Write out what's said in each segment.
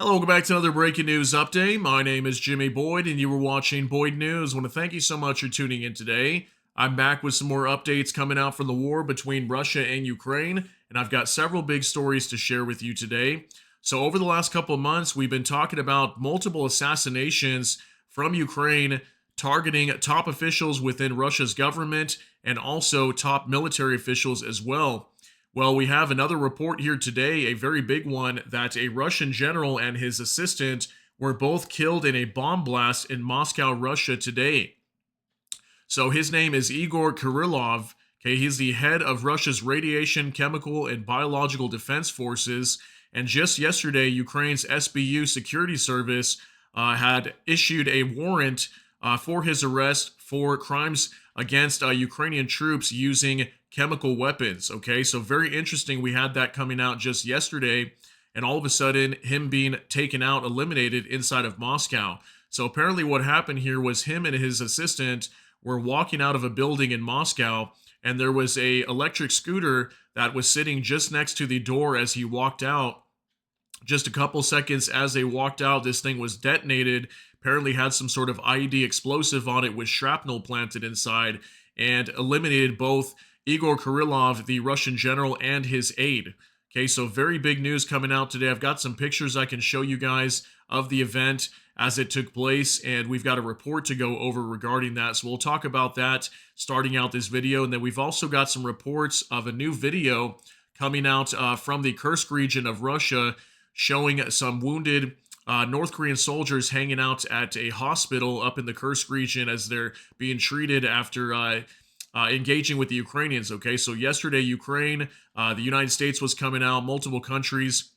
Hello, welcome back to another breaking news update. My name is Jimmy Boyd, and you were watching Boyd News. I want to thank you so much for tuning in today. I'm back with some more updates coming out from the war between Russia and Ukraine, and I've got several big stories to share with you today. So, over the last couple of months, we've been talking about multiple assassinations from Ukraine targeting top officials within Russia's government and also top military officials as well. Well, we have another report here today, a very big one, that a Russian general and his assistant were both killed in a bomb blast in Moscow, Russia today. So his name is Igor Kirillov. Okay, he's the head of Russia's Radiation, Chemical, and Biological Defense Forces. And just yesterday, Ukraine's SBU security service had issued a warrant for his arrest for crimes against Ukrainian troops using chemical weapons. Okay, so very interesting. We had that coming out just yesterday, and all of a sudden, him being taken out, eliminated inside of Moscow. So apparently, what happened here was him and his assistant were walking out of a building in Moscow, and there was a electric scooter that was sitting just next to the door as he walked out. Just a couple seconds as they walked out, this thing was detonated. Apparently had some sort of IED explosive on it with shrapnel planted inside, and eliminated both Igor Kirillov, the Russian general, and his aide. Okay, so very big news coming out today. I've got some pictures I can show you guys of the event as it took place, and we've got a report to go over regarding that. So we'll talk about that starting out this video, and then we've also got some reports of a new video coming out from the Kursk region of Russia showing some wounded North Korean soldiers hanging out at a hospital up in the Kursk region as they're being treated after engaging with the Ukrainians. Okay, so yesterday, Ukraine, the United States was coming out, multiple countries,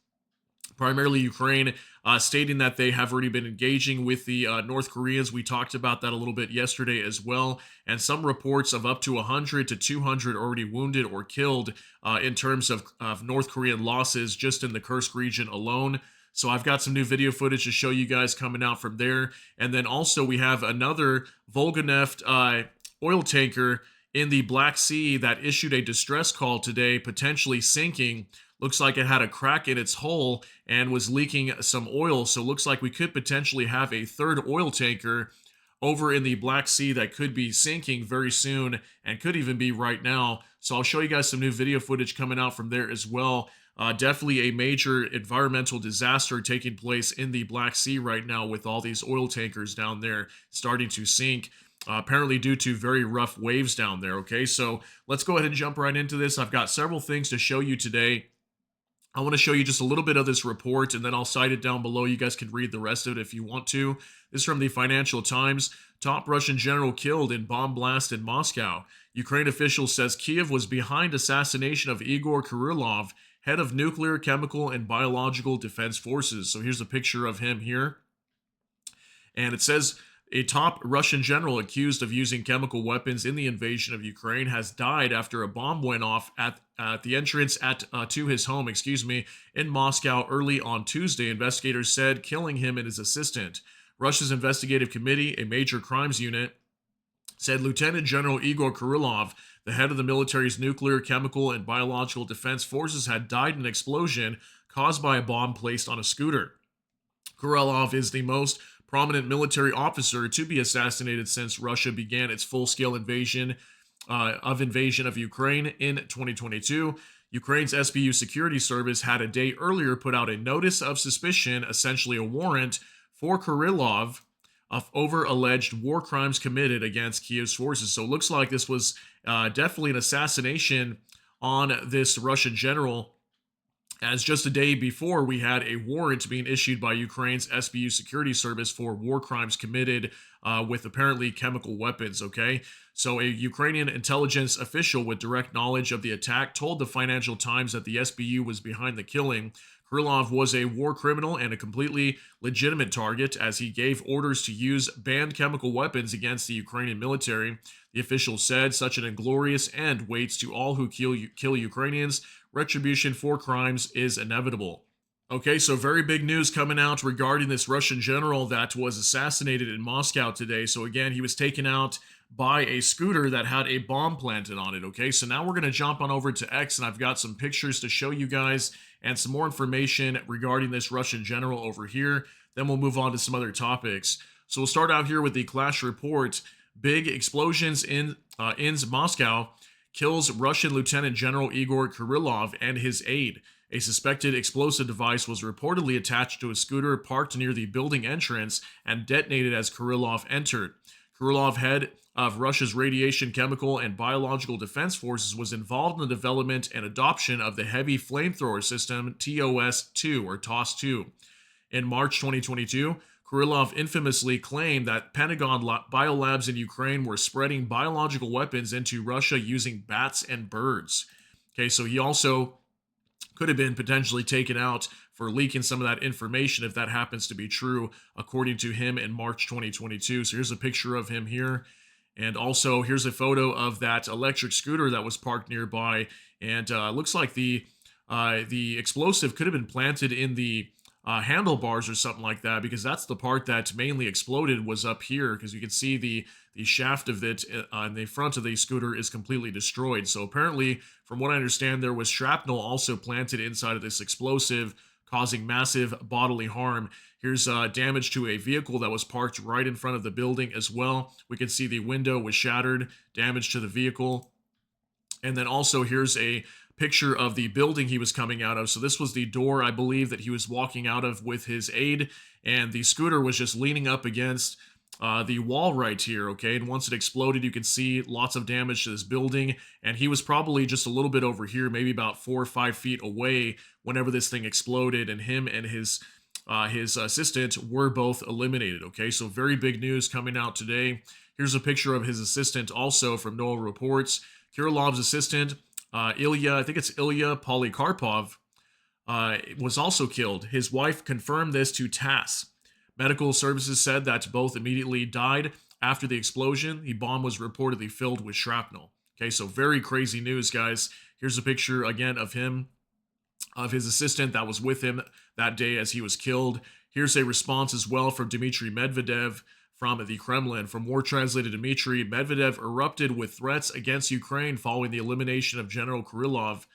primarily Ukraine, stating that they have already been engaging with the North Koreans. We talked about that a little bit yesterday as well, and some reports of up to 100 to 200 already wounded or killed in terms of North Korean losses just in the Kursk region alone. So I've got some new video footage to show you guys coming out from there. And then also we have another Volga-neft oil tanker in the Black Sea that issued a distress call today, potentially sinking. Looks like it had a crack in its hull and was leaking some oil. So looks like we could potentially have a third oil tanker over in the Black Sea that could be sinking very soon and could even be right now. So I'll show you guys some new video footage coming out from there as well. Definitely a major environmental disaster taking place in the Black Sea right now with all these oil tankers down there starting to sink, apparently due to very rough waves down there. Okay, so let's go ahead and jump right into this. I've got several things to show you today. I want to show you just a little bit of this report, and then I'll cite it down below. You guys can read the rest of it if you want to. This is from the Financial Times. Top Russian general killed in bomb blast in Moscow. Ukraine official says Kiev was behind assassination of Igor Kirillov, head of Nuclear, Chemical, and Biological Defense Forces. So here's a picture of him here. And it says a top Russian general accused of using chemical weapons in the invasion of Ukraine has died after a bomb went off at the entrance to his home, in Moscow early on Tuesday. Investigators said, killing him and his assistant. Russia's investigative committee, a major crimes unit, said Lieutenant General Igor Kirillov, the head of the military's nuclear, chemical, and biological defense forces, had died in an explosion caused by a bomb placed on a scooter. Kirillov is the most prominent military officer to be assassinated since Russia began its full-scale invasion of Ukraine in 2022. Ukraine's SBU security service had a day earlier put out a notice of suspicion, essentially a warrant, for Kirillov over alleged war crimes committed against Kiev's forces. So it looks like this was definitely an assassination on this Russian general, as just a day before we had a warrant being issued by Ukraine's SBU security service for war crimes committed with apparently chemical weapons, okay? So a Ukrainian intelligence official with direct knowledge of the attack told the Financial Times that the SBU was behind the killing. Kirillov was a war criminal and a completely legitimate target, as he gave orders to use banned chemical weapons against the Ukrainian military. The official said, such an inglorious end waits to all who kill Ukrainians. Retribution for crimes is inevitable. Okay, so very big news coming out regarding this Russian general that was assassinated in Moscow today. So again, he was taken out by a scooter that had a bomb planted on it. Okay, so now we're going to jump on over to X, and I've got some pictures to show you guys and some more information regarding this Russian general over here. Then we'll move on to some other topics. So we'll start out here with the Clash report. Big explosions in Moscow kills Russian Lieutenant General Igor Kirillov and his aide. A suspected explosive device was reportedly attached to a scooter parked near the building entrance and detonated as Kirillov entered. Kirillov, head of Russia's Radiation, Chemical, and Biological Defense Forces, was involved in the development and adoption of the heavy flamethrower system TOS-2 or TOS-2. In March 2022, Kirillov infamously claimed that Pentagon biolabs in Ukraine were spreading biological weapons into Russia using bats and birds. Okay, so he also could have been potentially taken out for leaking some of that information if that happens to be true, according to him in March 2022. So here's a picture of him here. And also, here's a photo of that electric scooter that was parked nearby. And looks like the explosive could have been planted in the handlebars or something like that, because that's the part that mainly exploded was up here, because you can see the shaft of it on the front of the scooter is completely destroyed. So apparently, from what I understand, there was shrapnel also planted inside of this explosive, causing massive bodily harm. Here's damage to a vehicle that was parked right in front of the building as well. We can see the window was shattered, damage to the vehicle. And then also here's a picture of the building he was coming out of. So this was the door, I believe, that he was walking out of with his aide, and the scooter was just leaning up against the wall right here, okay? And once it exploded, you can see lots of damage to this building, and he was probably just a little bit over here, maybe about 4 or 5 feet away whenever this thing exploded, and him and his assistant were both eliminated, okay? So very big news coming out today. Here's a picture of his assistant also from NOAA Reports. Kirillov's assistant, I think it's Ilya Polikarpov, was also killed. His wife confirmed this to TASS. Medical services said that both immediately died after the explosion. The bomb was reportedly filled with shrapnel. Okay, so very crazy news, guys. Here's a picture again of him, of his assistant that was with him that day as he was killed. Here's a response as well from Dmitry Medvedev from the Kremlin. From War Translated Dmitry, Medvedev erupted with threats against Ukraine following the elimination of General Kirillov.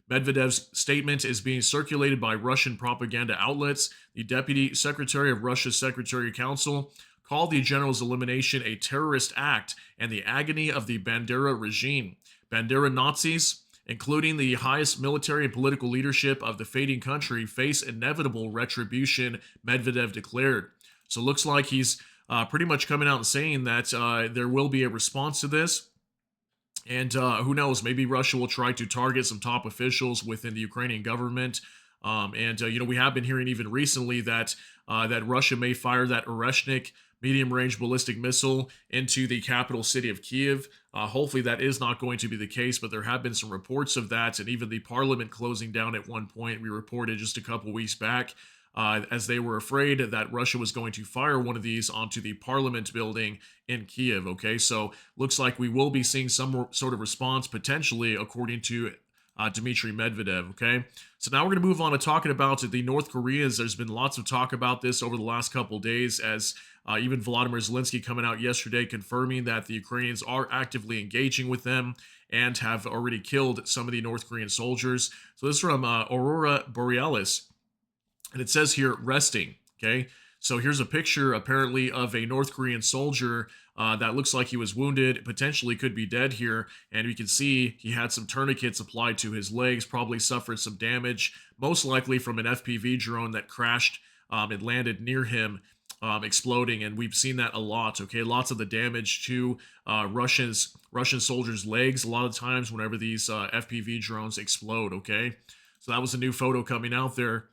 Medvedev's statement is being circulated by Russian propaganda outlets. The Deputy Secretary of Russia's Secretary Council called the general's elimination a terrorist act and the agony of the Bandera regime. Bandera Nazis, including the highest military and political leadership of the fading country, face inevitable retribution, Medvedev declared. So it looks like he's pretty much coming out and saying that there will be a response to this. And who knows, maybe Russia will try to target some top officials within the Ukrainian government. We have been hearing even recently that Russia may fire that Oreshnik medium-range ballistic missile into the capital city of Kiev. Hopefully that is not going to be the case, but there have been some reports of that, and even the parliament closing down at one point. We reported just a couple weeks back as they were afraid that Russia was going to fire one of these onto the parliament building in Kiev, okay? So looks like we will be seeing some sort of response potentially, according to Dmitry Medvedev, okay? So now we're going to move on to talking about the North Koreans. There's been lots of talk about this over the last couple of days, as even Volodymyr Zelensky coming out yesterday confirming that the Ukrainians are actively engaging with them and have already killed some of the North Korean soldiers. So this is from Aurora Borealis. And it says here, resting, okay? So here's a picture, apparently, of a North Korean soldier that looks like he was wounded, potentially could be dead here. And you can see he had some tourniquets applied to his legs, probably suffered some damage, most likely from an FPV drone that crashed and landed near him, exploding. And we've seen that a lot, okay? Lots of the damage to Russian soldiers' legs, a lot of times whenever these FPV drones explode, okay? So that was a new photo coming out there.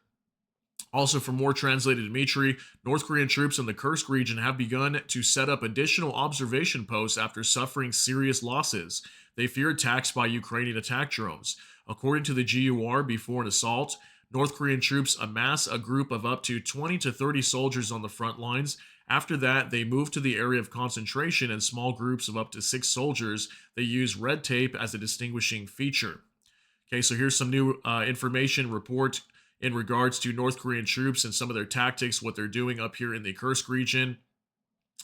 Also, from War Translated Dmitry, North Korean troops in the Kursk region have begun to set up additional observation posts after suffering serious losses. They fear attacks by Ukrainian attack drones. According to the GUR, before an assault, North Korean troops amass a group of up to 20 to 30 soldiers on the front lines. After that, they move to the area of concentration in small groups of up to 6 soldiers. They use red tape as a distinguishing feature. Okay, so here's some new information report in regards to North Korean troops and some of their tactics, what they're doing up here in the Kursk region.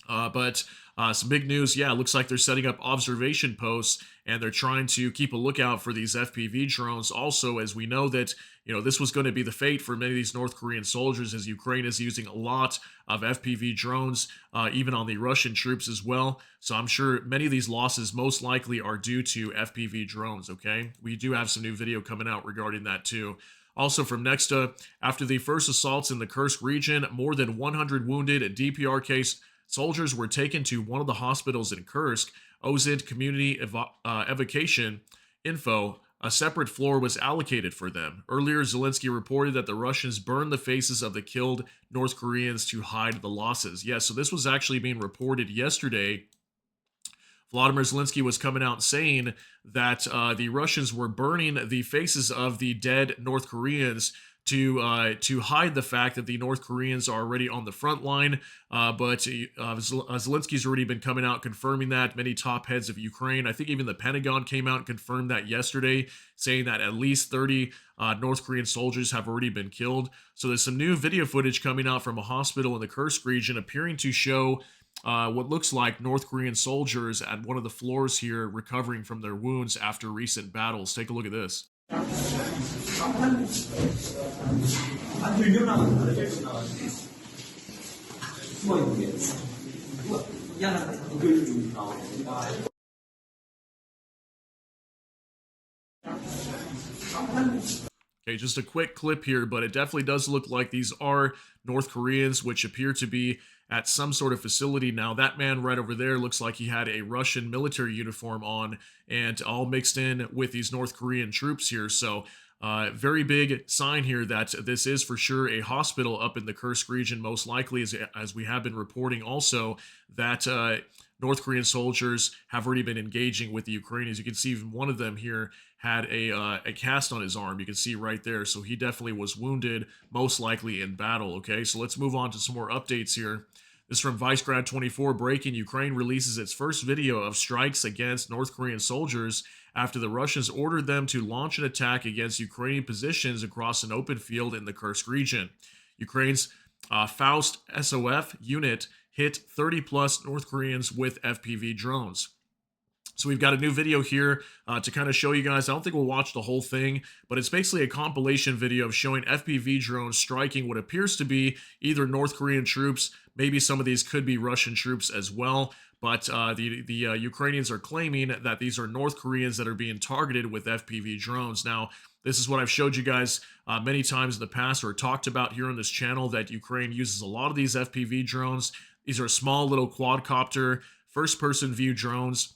But some big news. Yeah, it looks like they're setting up observation posts and they're trying to keep a lookout for these FPV drones. Also, as we know that, this was going to be the fate for many of these North Korean soldiers, as Ukraine is using a lot of FPV drones, even on the Russian troops as well. So I'm sure many of these losses most likely are due to FPV drones. Okay. We do have some new video coming out regarding that too. Also from Nexta, after the first assaults in the Kursk region, more than 100 wounded DPRK soldiers were taken to one of the hospitals in Kursk. Ozint Community Evocation Info, a separate floor was allocated for them. Earlier, Zelensky reported that the Russians burned the faces of the killed North Koreans to hide the losses. Yeah, so this was actually being reported yesterday. Vladimir Zelensky was coming out saying that the Russians were burning the faces of the dead North Koreans to hide the fact that the North Koreans are already on the front line. But Zelensky's already been coming out confirming that. Many top heads of Ukraine, I think even the Pentagon came out and confirmed that yesterday, saying that at least 30 North Korean soldiers have already been killed. So there's some new video footage coming out from a hospital in the Kursk region appearing to show what looks like North Korean soldiers at one of the floors here recovering from their wounds after recent battles. Take a look at this. Okay, just a quick clip here, but it definitely does look like these are North Koreans, which appear to be at some sort of facility. Now, that man right over there looks like he had a Russian military uniform on and all mixed in with these North Korean troops here. So, very big sign here that this is for sure a hospital up in the Kursk region, most likely, as we have been reporting also that North Korean soldiers have already been engaging with the Ukrainians. You can see even one of them here had a cast on his arm. You can see right there. So he definitely was wounded, most likely in battle. Okay, so let's move on to some more updates here. This is from Vicegrad24. Breaking: Ukraine releases its first video of strikes against North Korean soldiers after the Russians ordered them to launch an attack against Ukrainian positions across an open field in the Kursk region. Ukraine's Faust SOF unit hit 30 plus North Koreans with FPV drones. So we've got a new video here to kind of show you guys. I don't think we'll watch the whole thing, but it's basically a compilation video of showing FPV drones striking what appears to be either North Korean troops. Maybe some of these could be Russian troops as well. But the Ukrainians are claiming that these are North Koreans that are being targeted with FPV drones. Now, this is what I've showed you guys many times in the past or talked about here on this channel, that Ukraine uses a lot of these FPV drones. These are small little quadcopter, first-person view drones.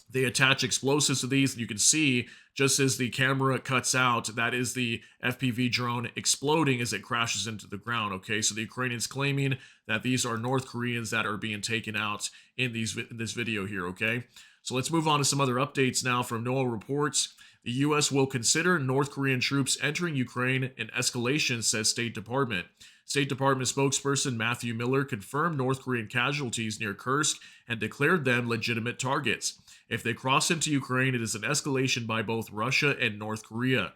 They attach explosives to these, and you can see just as the camera cuts out, that is the FPV drone exploding as it crashes into the ground. Okay, so the Ukrainians claiming that these are North Koreans that are being taken out in this video here. Okay, so let's move on to some other updates now from NOAA reports. The U.S. will consider North Korean troops entering Ukraine an escalation, says State Department. State Department spokesperson Matthew Miller confirmed North Korean casualties near Kursk and declared them legitimate targets. If they cross into Ukraine, it is an escalation by both Russia and North Korea.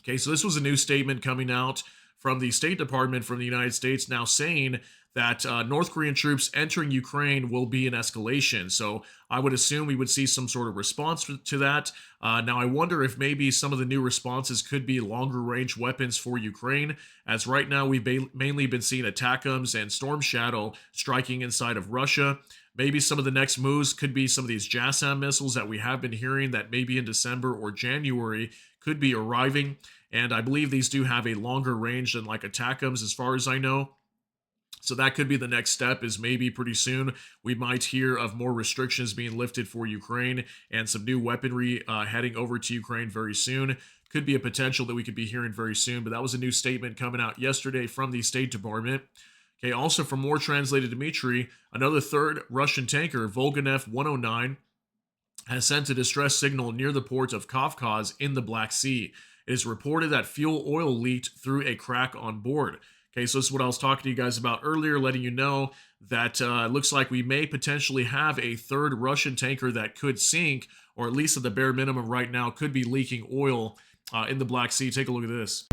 Okay, so this was a new statement coming out from the State Department from the United States, now saying that North Korean troops entering Ukraine will be an escalation. So I would assume we would see some sort of response to that. Now, I wonder if maybe some of the new responses could be longer range weapons for Ukraine, as right now we've mainly been seeing ATACMS and Storm Shadow striking inside of Russia. Maybe some of the next moves could be some of these JASSM missiles that we have been hearing that maybe in December or January could be arriving. And I believe these do have a longer range than like ATACMS as far as I know. So that could be the next step, is maybe pretty soon we might hear of more restrictions being lifted for Ukraine and some new weaponry heading over to Ukraine very soon. Could be a potential that we could be hearing very soon, but that was a new statement coming out yesterday from the State Department. Okay, also from More Translated Dmitry, another third Russian tanker, Volganev 109, has sent a distress signal near the port of Kavkaz in the Black Sea. It is reported that fuel oil leaked through a crack on board. Okay, so this is what I was talking to you guys about earlier, letting you know that it looks like we may potentially have a third Russian tanker that could sink, or at least at the bare minimum right now, could be leaking oil in the Black Sea. Take a look at this.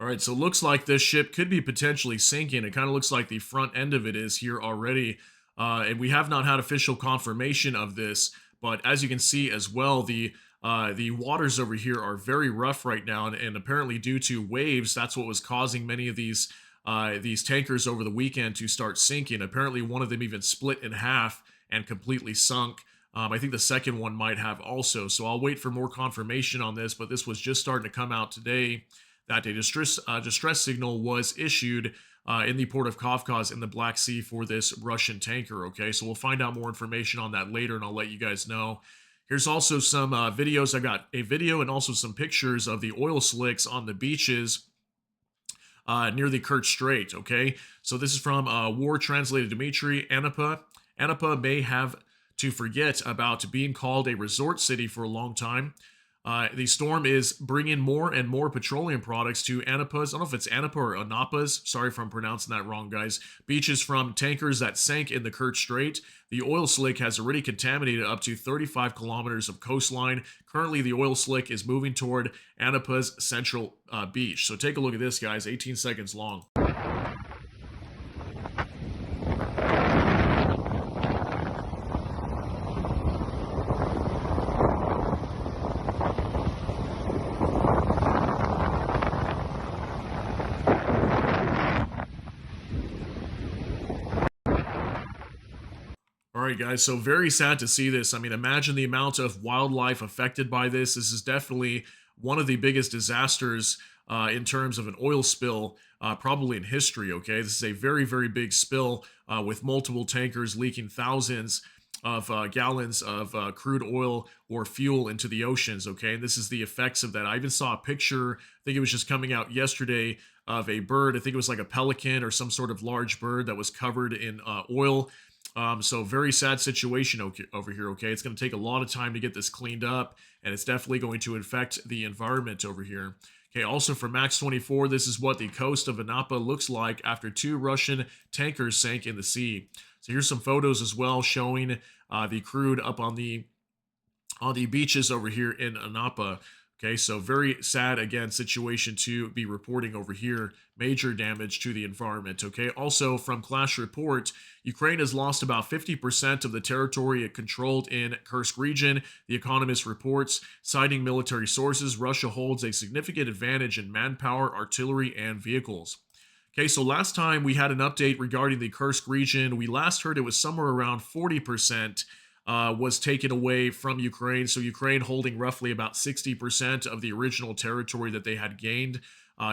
All right, so it looks like this ship could be potentially sinking. It kind of looks like the front end of it is here already. And we have not had official confirmation of this, but as you can see as well, the waters over here are very rough right now, and apparently due to waves, that's what was causing many of these tankers over the weekend to start sinking. Apparently, one of them even split in half and completely sunk. I think the second one might have also. So I'll wait for more confirmation on this, but this was just starting to come out today that a distress signal was issued in the port of Kafkaz in the Black Sea for this Russian tanker. Okay, so we'll find out more information on that later, and I'll let you guys know. Here's also some videos. I got a video and also some pictures of the oil slicks on the beaches near the Kerch Strait. Okay, so this is from War Translated Dmitry Anapa. Anapa may have to forget about being called a resort city for a long time. The storm is bringing more and more petroleum products to Anapa's. I don't know if it's Anapa or Anapa's. Sorry if I'm pronouncing that wrong, guys. Beaches from tankers that sank in the Kerch Strait. The oil slick has already contaminated up to 35 kilometers of coastline. Currently, the oil slick is moving toward Anapa's central beach. So take a look at this, guys. 18 seconds long. All right, guys. So very sad to see this. I mean, imagine the amount of wildlife affected by this. This is definitely one of the biggest disasters in terms of an oil spill, probably in history. Okay, this is a very, very big spill with multiple tankers leaking thousands of gallons of crude oil or fuel into the oceans. Okay, and this is the effects of that. I even saw a picture. I think it was just coming out yesterday of a bird. I think it was like a pelican or some sort of large bird that was covered in oil. So very sad situation over here, okay? It's going to take a lot of time to get this cleaned up, and it's definitely going to infect the environment over here. Okay, also for Max 24, this is what the coast of Anapa looks like after 2 Russian tankers sank in the sea. So here's some photos as well showing the crude up on the beaches over here in Anapa. Okay, so very sad, again, situation to be reporting over here. Major damage to the environment, okay? Also, from Clash Report, Ukraine has lost about 50% of the territory it controlled in Kursk region. The Economist reports, citing military sources, Russia holds a significant advantage in manpower, artillery, and vehicles. Okay, so last time we had an update regarding the Kursk region, we last heard it was somewhere around 40%. Was taken away from Ukraine. So Ukraine holding roughly about 60% of the original territory that they had gained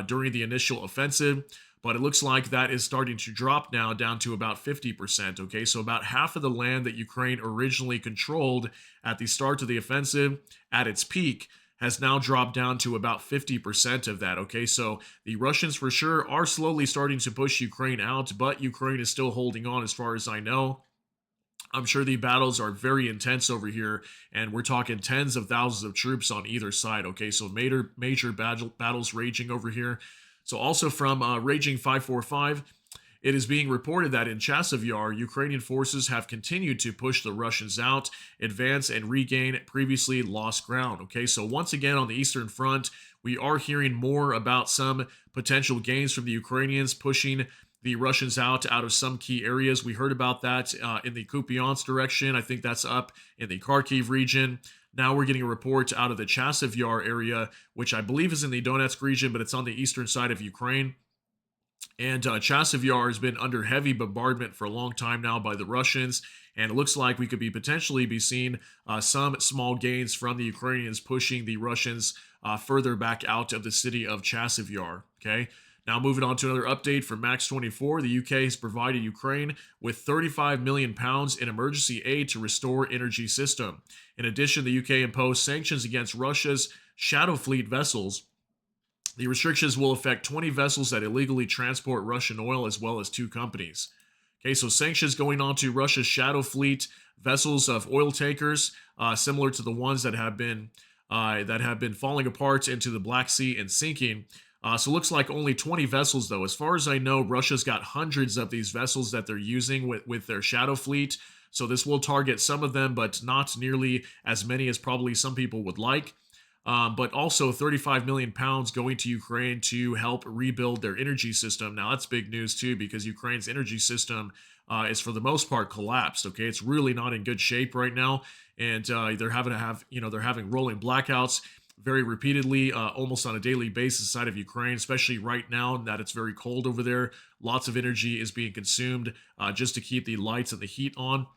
during the initial offensive. But it looks like that is starting to drop now down to about 50%. Okay, so about half of the land that Ukraine originally controlled at the start of the offensive at its peak has now dropped down to about 50% of that. Okay, so the Russians for sure are slowly starting to push Ukraine out, but Ukraine is still holding on as far as I know. I'm sure the battles are very intense over here, and we're talking tens of thousands of troops on either side. Okay, so major battles raging over here. So also from Raging 545, it is being reported that in Chasiv Yar, Ukrainian forces have continued to push the Russians out, advance, and regain previously lost ground. Okay, so once again on the Eastern Front, we are hearing more about some potential gains from the Ukrainians pushing the Russians out of some key areas. We heard about that in the Kupiansk direction. I think that's up in the Kharkiv region. Now we're getting a report out of the Chasiv Yar area, which I believe is in the Donetsk region, but it's on the eastern side of Ukraine. And Chasiv Yar has been under heavy bombardment for a long time now by the Russians, and it looks like we could potentially be seeing some small gains from the Ukrainians pushing the Russians further back out of the city of Chasiv Yar. Okay. Now moving on to another update from Max 24, the UK has provided Ukraine with 35 million pounds in emergency aid to restore energy system. In addition, the UK imposed sanctions against Russia's Shadow Fleet vessels. The restrictions will affect 20 vessels that illegally transport Russian oil as well as 2 companies. Okay, so sanctions going on to Russia's Shadow Fleet vessels of oil tankers, similar to the ones that have been falling apart into the Black Sea and sinking. So it looks like only 20 vessels, though. As far as I know, Russia's got hundreds of these vessels that they're using with their Shadow Fleet. So this will target some of them, but not nearly as many as probably some people would like. but also 35 million pounds going to Ukraine to help rebuild their energy system. Now that's big news too, because Ukraine's energy system is for the most part collapsed. Okay, it's really not in good shape right now, and they're having to have they're having rolling blackouts very repeatedly, almost on a daily basis side of Ukraine, especially right now that it's very cold over there. Lots of energy is being consumed just to keep the lights and the heat on.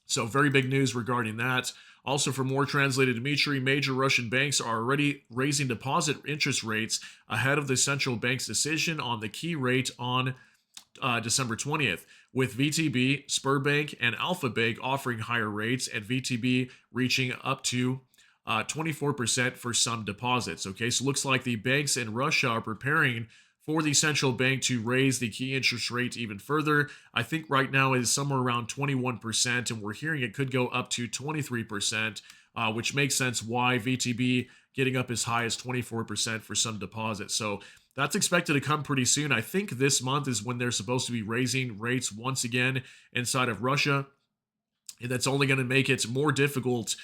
So, very big news regarding that. Also, for more translated Dmitry, major Russian banks are already raising deposit interest rates ahead of the central bank's decision on the key rate on December 20th, with VTB, Sberbank, and Alpha Bank offering higher rates, and VTB reaching up to 24% for some deposits. Okay, so looks like the banks in Russia are preparing for the central bank to raise the key interest rate even further. I think right now it is somewhere around 21%, and we're hearing it could go up to 23%, which makes sense why VTB getting up as high as 24% for some deposits. So that's expected to come pretty soon. I think this month is when they're supposed to be raising rates once again inside of Russia. And that's only going to make it more difficult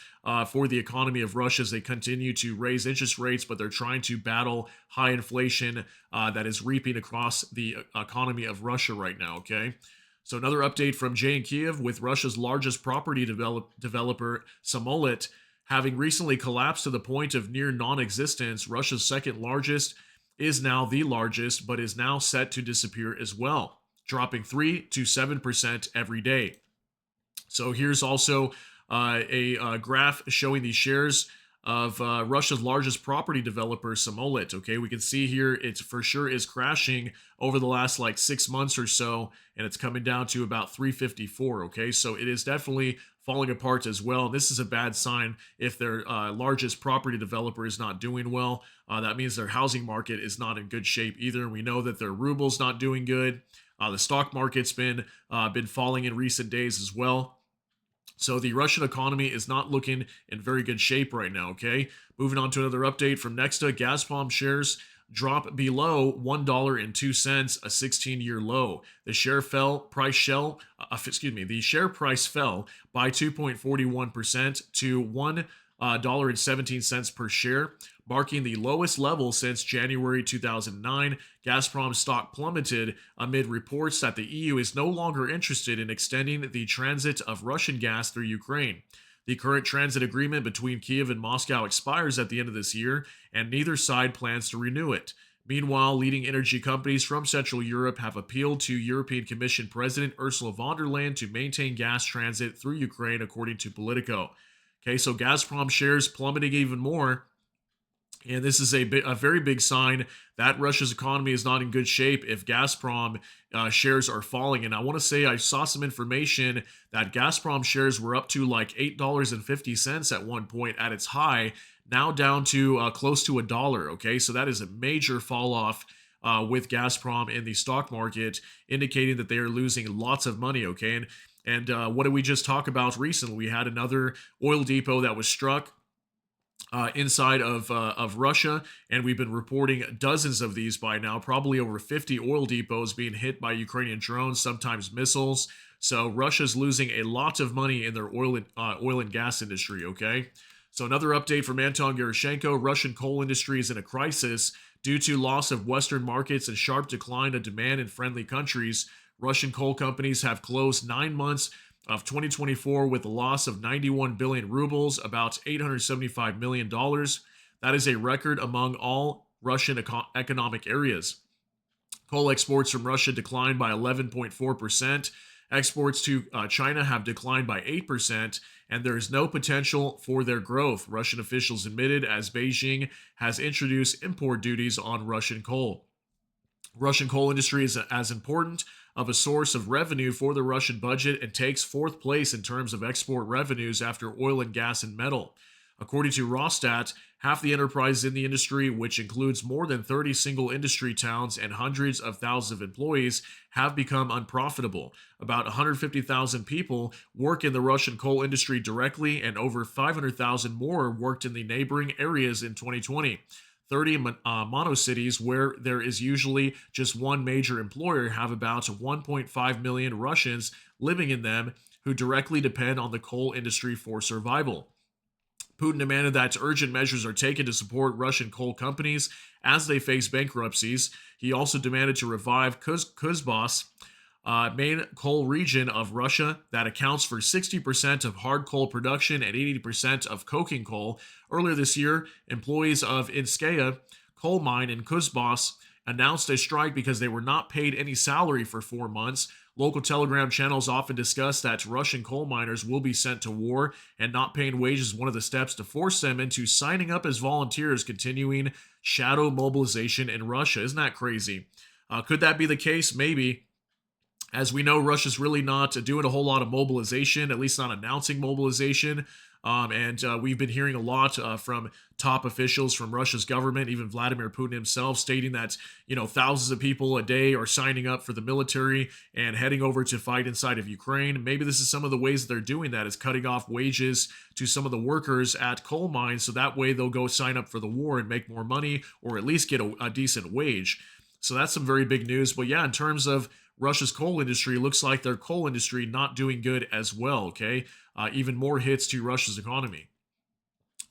for the economy of Russia as they continue to raise interest rates, but they're trying to battle high inflation that is reaping across the economy of Russia right now. Okay. So another update from Jay in Kiev, with Russia's largest property developer, Samolet, having recently collapsed to the point of near non-existence. Russia's second largest is now the largest, but is now set to disappear as well, dropping 3 to 7% every day. So here's also a graph showing the shares of Russia's largest property developer, Samolet. Okay, we can see here it for sure is crashing over the last like 6 months or so, and it's coming down to about 354. Okay, so it is definitely falling apart as well. This is a bad sign if their largest property developer is not doing well. That means their housing market is not in good shape either. We know that their ruble's not doing good. The stock market's been falling in recent days as well. So the Russian economy is not looking in very good shape right now, okay? Moving on to another update from Nexta, Gazprom shares drop below $1.02, a 16-year low. The share the share price fell by 2.41% to $1.17 per share, marking the lowest level since January 2009. Gazprom stock plummeted amid reports that the EU is no longer interested in extending the transit of Russian gas through Ukraine. The current transit agreement between Kiev and Moscow expires at the end of this year, and neither side plans to renew it. Meanwhile, leading energy companies from Central Europe have appealed to European Commission President Ursula von der Leyen to maintain gas transit through Ukraine, according to Politico. Okay, so Gazprom shares plummeting even more. And this is a very big sign that Russia's economy is not in good shape if Gazprom shares are falling. And I want to say I saw some information that Gazprom shares were up to like $8.50 at one point at its high, now down to close to $1. Okay, so that is a major fall off with Gazprom in the stock market, indicating that they are losing lots of money. Okay, and what did we just talk about recently? We had another oil depot that was struck inside of Russia, and we've been reporting dozens of these by now, probably over 50 oil depots being hit by Ukrainian drones, sometimes missiles. So Russia's losing a lot of money in their oil and gas industry, okay? So another update from Anton Gerashenko, Russian coal industry is in a crisis due to loss of Western markets and sharp decline of demand in friendly countries. Russian coal companies have closed 9 months of 2024 with a loss of 91 billion rubles, about $875 million. That is a record among all Russian economic areas. Coal exports from Russia declined by 11.4%. Exports to China have declined by 8%, and there is no potential for their growth, Russian officials admitted, as Beijing has introduced import duties on Russian coal. Russian coal industry is as important of a source of revenue for the Russian budget and takes fourth place in terms of export revenues after oil and gas and metal. According to Rostat, half the enterprises in the industry, which includes more than 30 single industry towns and hundreds of thousands of employees, have become unprofitable. About 150,000 people work in the Russian coal industry directly, and over 500,000 more worked in the neighboring areas in 2020. 30 monocities where there is usually just one major employer have about 1.5 million Russians living in them who directly depend on the coal industry for survival. Putin demanded that urgent measures are taken to support Russian coal companies as they face bankruptcies. He also demanded to revive Kuzbas, main coal region of Russia that accounts for 60% of hard coal production and 80% of coking coal. Earlier this year, employees of Inskaya coal mine in Kuzbas announced a strike because they were not paid any salary for 4 months. Local Telegram channels often discuss that Russian coal miners will be sent to war, and not paying wages is one of the steps to force them into signing up as volunteers, continuing shadow mobilization in Russia. Isn't that crazy? Could that be the case? Maybe. As we know, Russia's really not doing a whole lot of mobilization, at least not announcing mobilization. And we've been hearing a lot from top officials from Russia's government, even Vladimir Putin himself, stating that, thousands of people a day are signing up for the military and heading over to fight inside of Ukraine. Maybe this is some of the ways that they're doing that, is cutting off wages to some of the workers at coal mines, so that way they'll go sign up for the war and make more money, or at least get a decent wage. So that's some very big news. But yeah, in terms of Russia's coal industry, looks like their coal industry not doing good as well, okay? Even more hits to Russia's economy.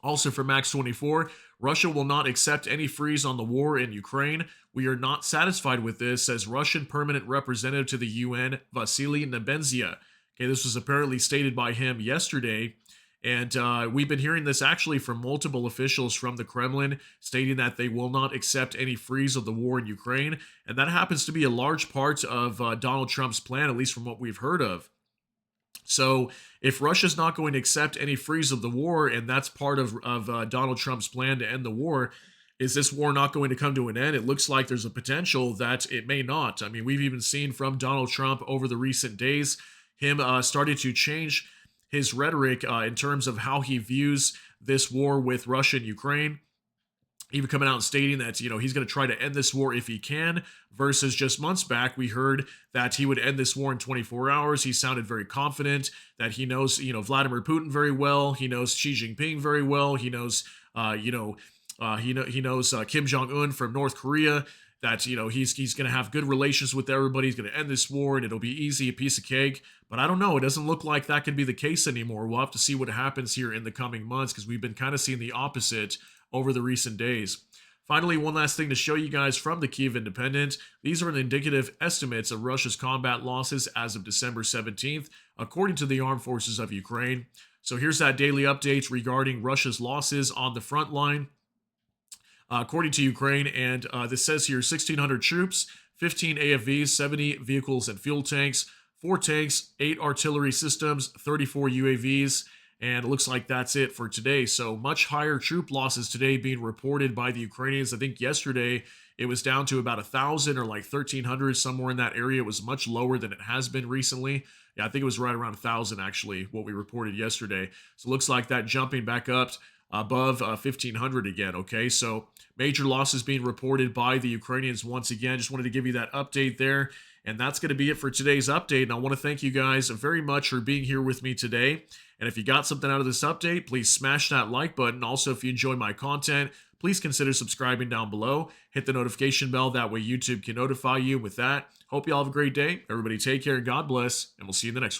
Also from Max 24, Russia will not accept any freeze on the war in Ukraine. We are not satisfied with this, says Russian permanent representative to the UN, Vasily Nebenzia. Okay, this was apparently stated by him yesterday. And we've been hearing this actually from multiple officials from the Kremlin, stating that they will not accept any freeze of the war in Ukraine. And that happens to be a large part of Donald Trump's plan, at least from what we've heard of. So if Russia's not going to accept any freeze of the war, and that's part of Donald Trump's plan to end the war, is this war not going to come to an end? It looks like there's a potential that it may not. I mean, we've even seen from Donald Trump over the recent days, him started to change his rhetoric in terms of how he views this war with Russia and Ukraine. Even coming out and stating that, he's going to try to end this war if he can, versus just months back, we heard that he would end this war in 24 hours. He sounded very confident that he knows, Vladimir Putin very well. He knows Xi Jinping very well. He knows, he knows Kim Jong-un from North Korea, that, he's going to have good relations with everybody. He's going to end this war and it'll be easy, a piece of cake. But I don't know. It doesn't look like that could be the case anymore. We'll have to see what happens here in the coming months, because we've been kind of seeing the opposite over the recent days. Finally, one last thing to show you guys from the Kyiv Independent. These are the indicative estimates of Russia's combat losses as of December 17th, according to the Armed Forces of Ukraine. So here's that daily update regarding Russia's losses on the front line. According to Ukraine, and this says here 1,600 troops, 15 AFVs, 70 vehicles and fuel tanks, 4 tanks, 8 artillery systems, 34 UAVs, and it looks like that's it for today. So much higher troop losses today being reported by the Ukrainians. I think yesterday it was down to about 1,000 or like 1,300, somewhere in that area. It was much lower than it has been recently. Yeah, I think it was right around 1,000 actually, what we reported yesterday. So it looks like that jumping back up above 1,500 again, okay? So major losses being reported by the Ukrainians once again. Just wanted to give you that update there. And that's going to be it for today's update. And I want to thank you guys very much for being here with me today. And if you got something out of this update, please smash that like button. Also, if you enjoy my content, please consider subscribing down below. Hit the notification bell. That way YouTube can notify you. With that, hope you all have a great day. Everybody take care and God bless. And we'll see you in the next one.